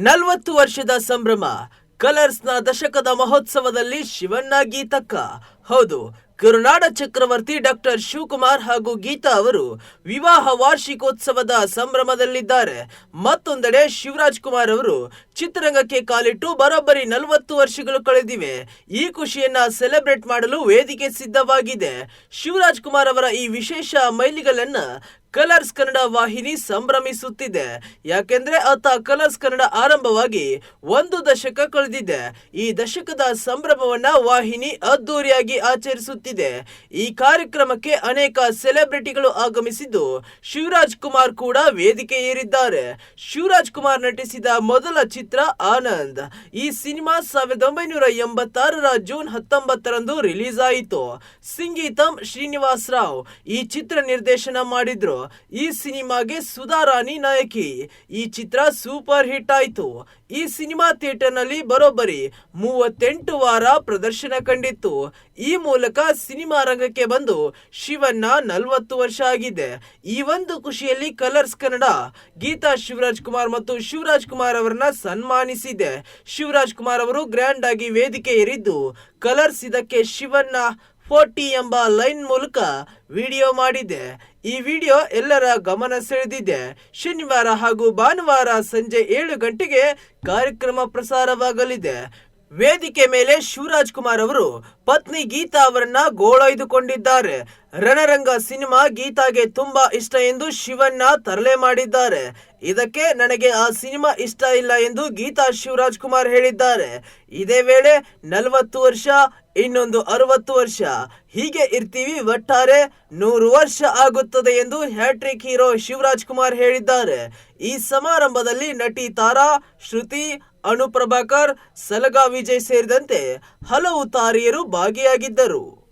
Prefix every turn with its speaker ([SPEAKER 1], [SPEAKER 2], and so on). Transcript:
[SPEAKER 1] 40 ವರ್ಷದ ಸಂಭ್ರಮ. ಕಲರ್ಸ್ನ ದಶಕದ ಮಹೋತ್ಸವದಲ್ಲಿ ಶಿವಣ್ಣ ಗೀತಕ್ಕ. ಹೌದು, ಕರುನಾಡ ಚಕ್ರವರ್ತಿ ಡಾಕ್ಟರ್ ಶಿವಕುಮಾರ್ ಹಾಗೂ ಗೀತಾ ಅವರು ವಿವಾಹ ವಾರ್ಷಿಕೋತ್ಸವದ ಸಂಭ್ರಮದಲ್ಲಿದ್ದಾರೆ. ಮತ್ತೊಂದೆಡೆ ಶಿವರಾಜ್ ಕುಮಾರ್ ಅವರು ಚಿತ್ರರಂಗಕ್ಕೆ ಕಾಲಿಟ್ಟು ಬರೋಬ್ಬರಿ 40 ವರ್ಷಗಳು ಕಳೆದಿವೆ. ಈ ಖುಷಿಯನ್ನ ಸೆಲೆಬ್ರೇಟ್ ಮಾಡಲು ವೇದಿಕೆ ಸಿದ್ಧವಾಗಿದೆ. ಶಿವರಾಜ್ ಕುಮಾರ್ ಅವರ ಈ ವಿಶೇಷ ಮೈಲಿಗಲನ್ನ ಕಲರ್ಸ್ ಕನ್ನಡ ವಾಹಿನಿ ಸಂಭ್ರಮಿಸುತ್ತಿದೆ. ಯಾಕೆಂದ್ರೆ ಆತ ಕಲರ್ಸ್ ಕನ್ನಡ ಆರಂಭವಾಗಿ 1 ದಶಕ ಕಳೆದಿದೆ. ಈ ದಶಕದ ಸಂಭ್ರಮವನ್ನ ವಾಹಿನಿ ಅದ್ದೂರಿಯಾಗಿ ಆಚರಿಸುತ್ತಿದೆ. ಈ ಕಾರ್ಯಕ್ರಮಕ್ಕೆ ಅನೇಕ ಸೆಲೆಬ್ರಿಟಿಗಳು ಆಗಮಿಸಿದ್ದು ಶಿವರಾಜ್ ಕುಮಾರ್ ಕೂಡ ವೇದಿಕೆ ಏರಿದ್ದಾರೆ. ಶಿವರಾಜ್ ಕುಮಾರ್ ನಟಿಸಿದ ಮೊದಲ ಚಿತ್ರ ಆನಂದ್. ಈ ಸಿನಿಮಾ 1986ರ ಜೂನ್ 19ರಂದು ರಿಲೀಸ್ ಆಯಿತು. ಸಂಗೀತಂ ಶ್ರೀನಿವಾಸ್ ರಾವ್ ಈ ಚಿತ್ರ ನಿರ್ದೇಶನ ಮಾಡಿದ್ರು. ಈ ಸಿನಿಮಾಗೆ ಸುಧಾ ರಾಣಿ ನಾಯಕಿ. ಈ ಚಿತ್ರ ಸೂಪರ್ ಹಿಟ್ ಆಯಿತು. ಈ ಸಿನಿಮಾ ಥಿಯೇಟರ್ ನಲ್ಲಿ ಬರೋಬ್ಬರಿ 38 ವಾರ ಪ್ರದರ್ಶನ ಕಂಡಿತ್ತು. ಈ ಮೂಲಕ ಸಿನಿಮಾ ರಂಗಕ್ಕೆ ಬಂದು ಶಿವಣ್ಣ 40 ವರ್ಷ ಆಗಿದೆ. ಈ ಒಂದು ಖುಷಿಯಲ್ಲಿ ಕಲರ್ಸ್ ಕನ್ನಡ ಗೀತಾ ಶಿವರಾಜ್ ಕುಮಾರ್ ಮತ್ತು ಶಿವರಾಜ್ ಕುಮಾರ್ ಅವರನ್ನ ಸನ್ಮಾನಿಸಿದೆ. ಶಿವರಾಜ್ ಕುಮಾರ್ ಅವರು ಗ್ರ್ಯಾಂಡ್ ಆಗಿ ವೇದಿಕೆ ಏರಿದ್ದು ಕಲರ್ಸ್ ಇದಕ್ಕೆ ಶಿವಣ್ಣ 40 ಎಂಬ ಲೈನ್ ಮೂಲಕ ವಿಡಿಯೋ ಮಾಡಿದೆ. ಈ ವಿಡಿಯೋ ಎಲ್ಲರ ಗಮನ ಸೆಳೆದಿದೆ. ಶನಿವಾರ ಹಾಗೂ ಭಾನುವಾರ ಸಂಜೆ 7 ಗಂಟೆಗೆ ಕಾರ್ಯಕ್ರಮ ಪ್ರಸಾರವಾಗಲಿದೆ. ವೇದಿಕೆ ಮೇಲೆ ಶಿವರಾಜ್ ಕುಮಾರ್ ಅವರು ಪತ್ನಿ ಗೀತಾ ಅವರನ್ನ ಗೋಳೊಯ್ದುಕೊಂಡಿದ್ದಾರೆ. ರಣರಂಗ ಸಿನಿಮಾ ಗೀತಾಗೆ ತುಂಬಾ ಇಷ್ಟ ಎಂದು ಶಿವಣ್ಣ ತರಲೆ ಮಾಡಿದ್ದಾರೆ. ಇದಕ್ಕೆ ನನಗೆ ಆ ಸಿನಿಮಾ ಇಷ್ಟ ಇಲ್ಲ ಎಂದು ಗೀತಾ ಶಿವರಾಜ್ ಕುಮಾರ್ ಹೇಳಿದ್ದಾರೆ. ಇದೇ ವೇಳೆ 40 ವರ್ಷ, ಇನ್ನೊಂದು 60 ವರ್ಷ, ಹೀಗೆ ಇರ್ತೀವಿ, ಒಟ್ಟಾರೆ 100 ವರ್ಷ ಆಗುತ್ತದೆ ಎಂದು ಹ್ಯಾಟ್ರಿಕ್ ಹೀರೋ ಶಿವರಾಜ್ ಕುಮಾರ್ ಹೇಳಿದ್ದಾರೆ. ಈ ಸಮಾರಂಭದಲ್ಲಿ ನಟಿ ತಾರಾ, ಶ್ರುತಿ, ಅನು ಪ್ರಭಾಕರ್, ಸಲಗಾ ವಿಜಯ್ ಸೇರಿದಂತೆ ಹಲವು ತಾರೆಯರು ಭಾಗಿಯಾಗಿದ್ದರು.